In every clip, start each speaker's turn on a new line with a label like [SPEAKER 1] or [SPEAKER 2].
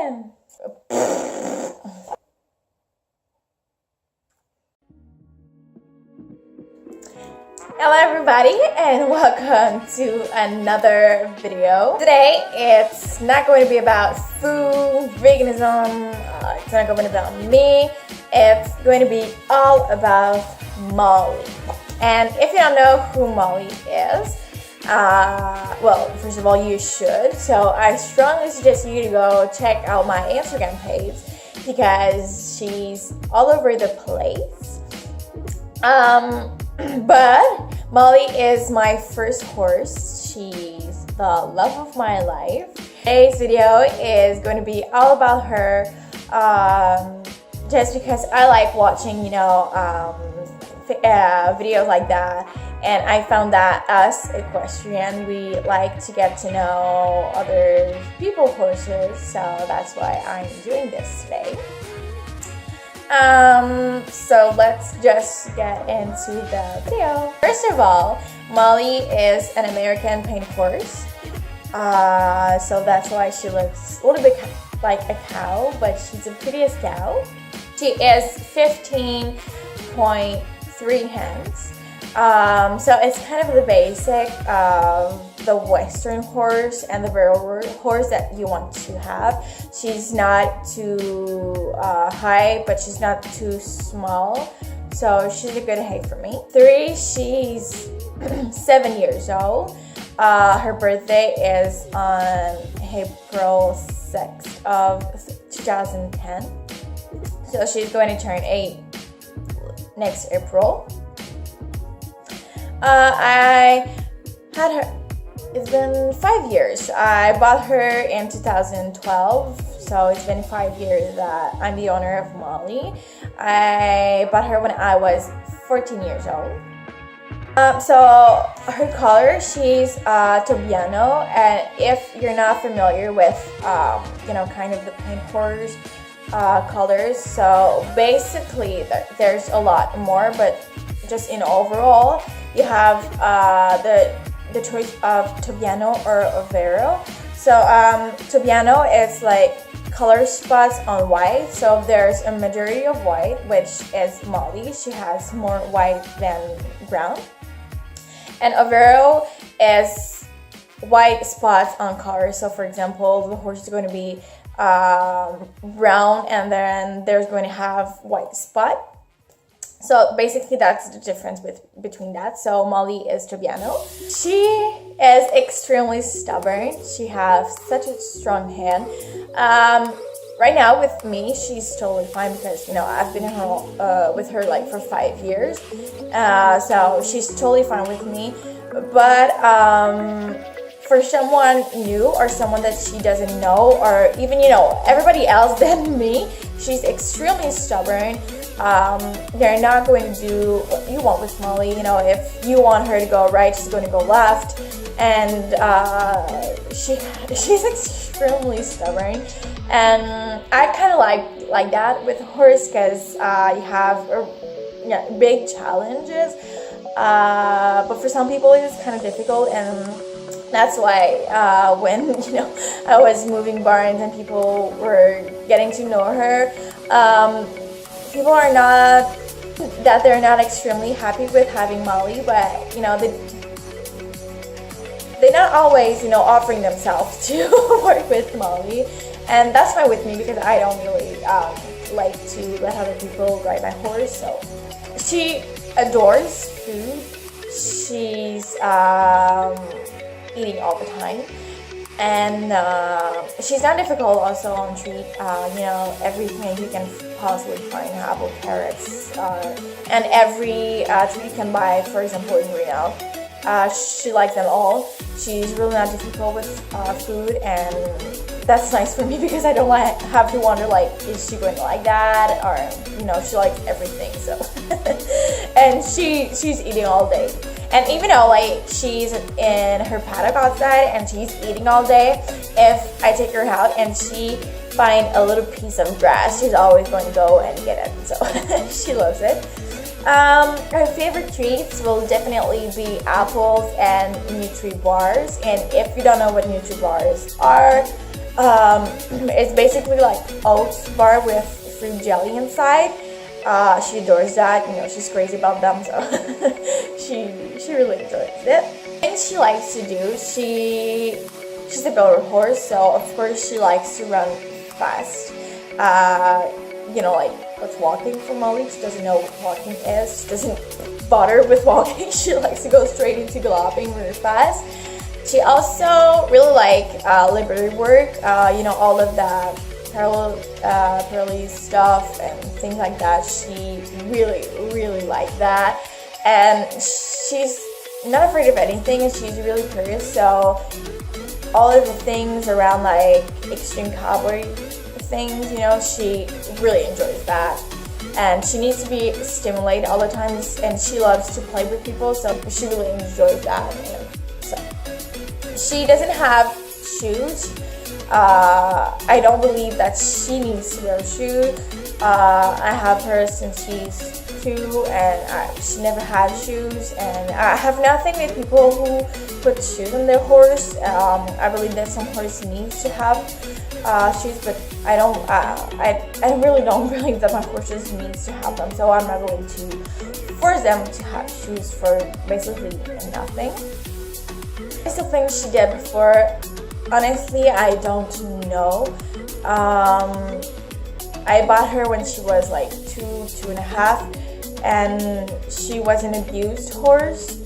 [SPEAKER 1] begin. Hello everybody and welcome to another video. Today it's not going to be about food, veganism, it's not going to be about me. It's going to be all about Molly. And if you don't know who Molly is, well, first of all, you should. So I strongly suggest you to go check out my Instagram page because she's all over the place. But Molly is my first horse. She's the love of my life. Today's video is going to be all about her, just because I like watching, videos like that. And I found that as equestrian, we like to get to know other people's horses. So that's why I'm doing this today. So let's just get into the video. First of all, Molly is an American paint horse. So that's why she looks a little bit like a cow, but she's the prettiest cow. She is 15.3 hands. So it's kind of the basic of the Western horse and the barrel horse that you want to have. She's not too high, but she's not too small. So she's a good height for me. She's 7 years old. Her birthday is on April 6th of 2010. So she's going to turn 8 next April. I had her, it's been 5 years. I bought her in 2012, so it's been 5 years that I'm the owner of Molly. I bought her when I was 14 years old. So her color, she's Tobiano, and if you're not familiar with, kind of the paint horse colors, so basically there's a lot more, but just in overall, you have the choice of Tobiano or Overo. So Tobiano is like color spots on white. So there's a majority of white, which is Molly. She has more white than brown. And Overo is white spots on color. So for example, the horse is going to be brown, and then there's going to have white spot. So basically that's the difference between that. So Molly is Tobiano. She is extremely stubborn. She has such a strong hand. Right now with me, she's totally fine because, I've been with her like for 5 years. So she's totally fine with me. But for someone new or someone that she doesn't know, or even, everybody else than me, she's extremely stubborn. They're not going to do what you want with Molly. If you want her to go right, she's going to go left. And she's extremely stubborn. And I kind of like that with a horse because you have big challenges. But for some people, it's kind of difficult, and that's why when I was moving barns and people were getting to know her, people are they're not extremely happy with having Molly, but they're not always offering themselves to work with Molly, and that's fine with me because I don't really like to let other people ride my horse. So she adores food. She's eating all the time, and she's not difficult also on treat. Everything you can possibly find, apple, carrots, and every treat you can buy, for example, in Reno. She likes them all. She's really not difficult with food, and that's nice for me because I don't have to wonder is she going to like that, or she likes everything. So and she's eating all day. And even though she's in her paddock outside and she's eating all day, if I take her out and she find a little piece of grass, she's always going to go and get it. So she loves it. Her favorite treats will definitely be apples and Nutri bars. And if you don't know what Nutri bars are, It's basically like oats bar with fruit jelly inside. She adores that. You know, she's crazy about them, so she really enjoys it. And she likes to do, she's a builder horse, so of course she likes to run fast. You know, like with walking for Molly, she doesn't know what walking is. She doesn't bother with walking. She likes to go straight into galloping really fast. She also really like liberty work. You know, all of the parallel stuff and things like that. She really liked that, and she's not afraid of anything, and she's really curious. So all of the things around like extreme cowboy things, you know, she really enjoys that, and she needs to be stimulated all the time, and she loves to play with people, so she really enjoys that. And so she doesn't have shoes. I don't believe that she needs to wear shoes. I have her since she's 2, and she never had shoes, and I have nothing with people who put shoes on their horse. I believe that some horse needs to have shoes, but I don't. I really don't believe that my horses needs to have them, so I'm not going to force them to have shoes for basically nothing. I still think she did before. Honestly, I don't know. I bought her when she was like 2.5, and she was an abused horse.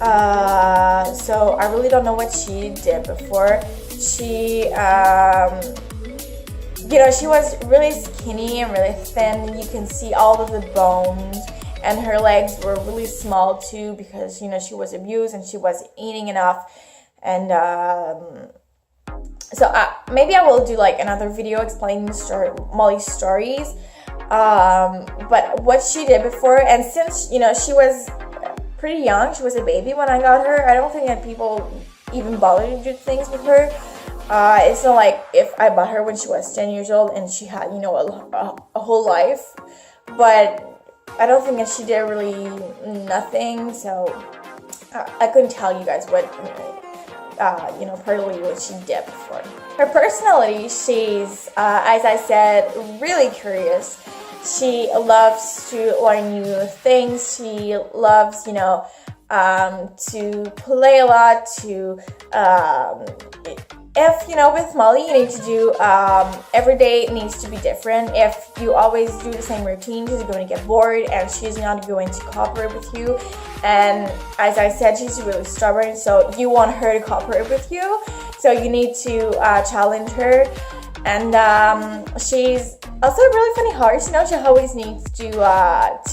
[SPEAKER 1] So I really don't know what she did before. She, you know, she was really skinny and really thin. You can see all of the bones, and her legs were really small too because, you know, she was abused and she wasn't eating enough. And so maybe I will do like another video explaining Molly's stories. But what she did before, and since, you know, she was pretty young, she was a baby when I got her, I don't think that people even bother to do things with her. It's not like if I bought her when she was 10 years old and she had, you know, a whole life. But I don't think that she did really nothing, so I couldn't tell you guys what, you know, partly what she did before. Her personality, she's, as I said, really curious. She loves to learn new things. She loves, you know, to play a lot, to, if, you know, with Molly, you need to do, every day needs to be different. If you always do the same routine, she's going to get bored, and she's not going to cooperate with you. And as I said, she's really stubborn, so you want her to cooperate with you. So you need to challenge her. And she's also a really funny horse. You know, she always needs to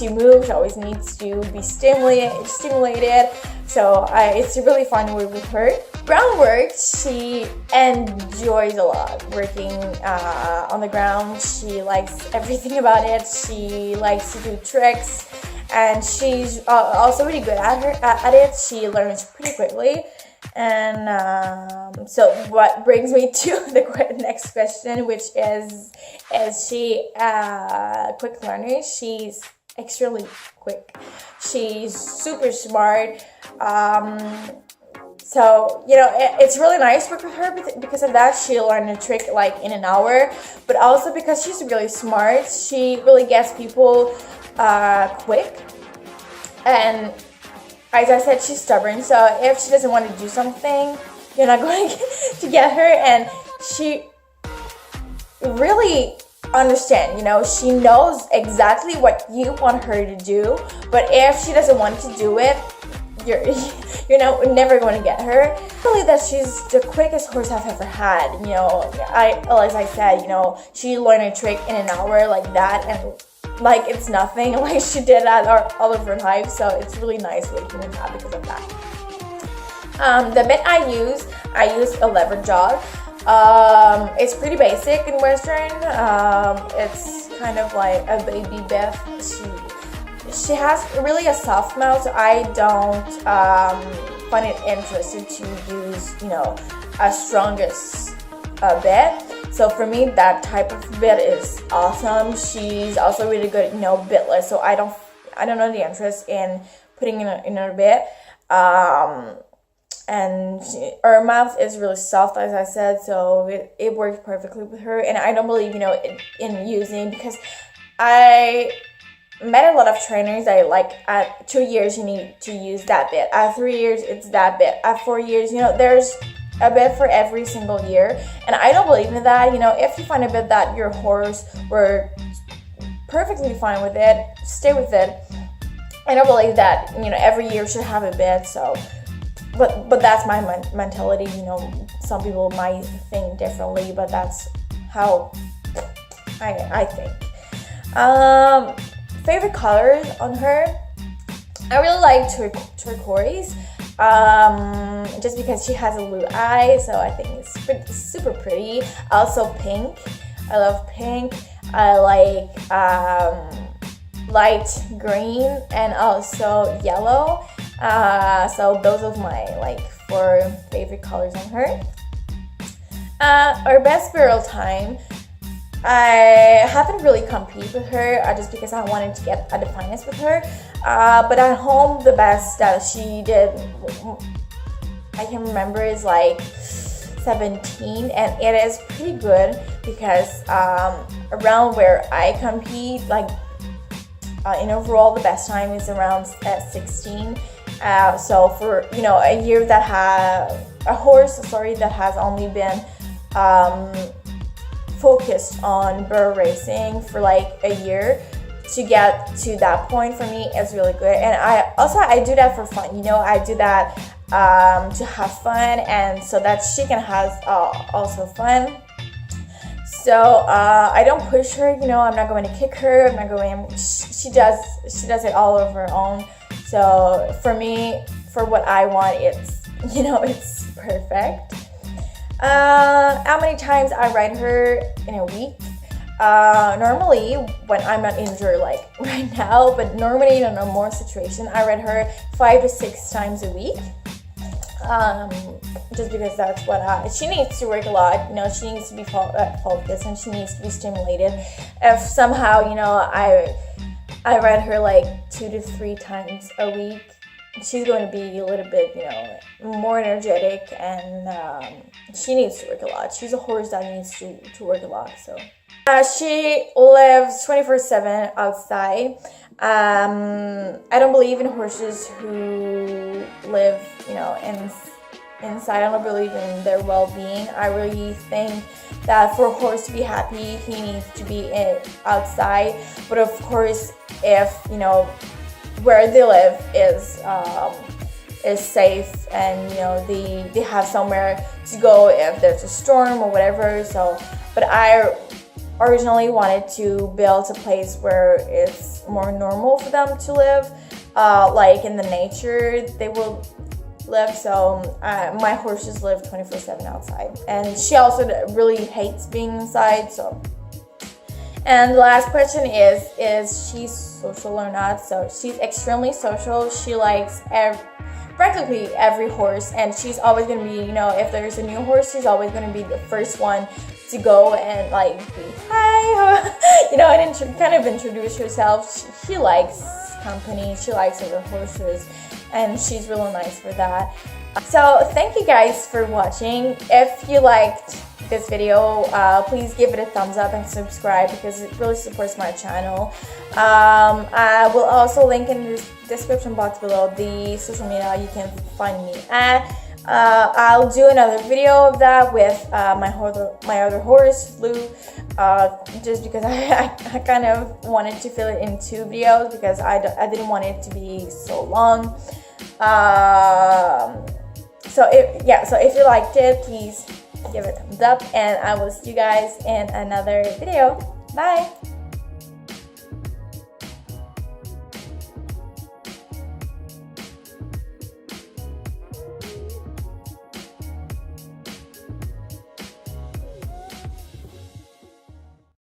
[SPEAKER 1] move. She always needs to be stimulated. So it's really fun to work with her. Groundwork, she enjoys a lot working on the ground. She likes everything about it. She likes to do tricks, and she's also really good at it. She learns pretty quickly. And so what brings me to the next question, which is she a quick learner? She's extremely quick. She's super smart. So, you know, it's really nice to work with her because of that. She'll learn a trick like in an hour, but also because she's really smart. She really gets people quick. And as I said, she's stubborn, so if she doesn't want to do something, you're not going to get her. And she really understands, you know, she knows exactly what you want her to do, but if she doesn't want to do it, you're never going to get her. I believe that she's the quickest horse I've ever had. You know, as I said, you know, she learned a trick in an hour like that, and like it's nothing, like she did that all of her life. So it's really nice working with her because of that. The bit I use a lever jog. It's pretty basic in Western. It's kind of like a baby bit. She has really a soft mouth, so I don't find it interesting to use, you know, a strongest bit. So for me, that type of bit is awesome. She's also really good, you know, bitless. So I don't know the interest in putting in her bit. and her mouth is really soft, as I said, so it works perfectly with her. And I don't believe, in using, because I met a lot of trainers that like at 2 years you need to use that bit, at 3 years it's that bit, at 4 years, there's a bit for every single year. And I don't believe in that. If you find a bit that your horse were perfectly fine with it, stay with it. I don't believe that every year should have a bit. So but that's my mentality. Some people might think differently, but that's how I think. Favorite colors on her, I really like turquoise, just because she has a blue eye, so I think it's super pretty. Also pink, I love pink. I like light green and also yellow. So those are my 4 favorite colors on her. Our best burial time, I haven't really competed with her just because I wanted to get at the finest with her. But at home, the best that she did, I can remember, is 17, and it is pretty good because around where I compete, in overall, the best time is around 16. So for a year that a horse that has only been focused on burro racing for a year, to get to that point for me is really good. And I do that for fun. I do that to have fun, and so that she can have also fun. So I don't push her. I'm not going to kick her. I'm not going. She does it all of her own. So for me, for what I want, it's it's perfect. How many times I ride her in a week? Normally, when I'm not injured right now, but normally in a normal situation, I ride her 5 to 6 times a week. Just because that's what she needs to work a lot. She needs to be focused, and she needs to be stimulated. If somehow I ride her 2 to 3 times a week, she's going to be a little bit more energetic, and she needs to work a lot. She's a horse that needs to work a lot. So she lives 24/7 outside. I don't believe in horses who live inside. I don't believe in their well-being. I really think that for a horse to be happy, he needs to be outside. But of course, if where they live is safe, and they have somewhere to go if there's a storm or whatever. So, but I originally wanted to build a place where it's more normal for them to live, in the nature they will live. So my horses live 24/7 outside, and she also really hates being inside. So, and the last question is she social or not? So she's extremely social. She likes practically every horse, and she's always going to be, if there's a new horse, she's always going to be the first one to go and be hi, and kind of introduce herself. She likes company. She likes other horses, and she's really nice for that. So thank you guys for watching. If you liked this video, please give it a thumbs up and subscribe, because it really supports my channel. I will also link in the description box below the social media you can find me at. I'll do another video of that with my other horse, Lou, just because I kind of wanted to fill it in 2 videos, because I didn't want it to be so long. So if you liked it, please give it a thumbs up, and I will see you guys in another video. Bye!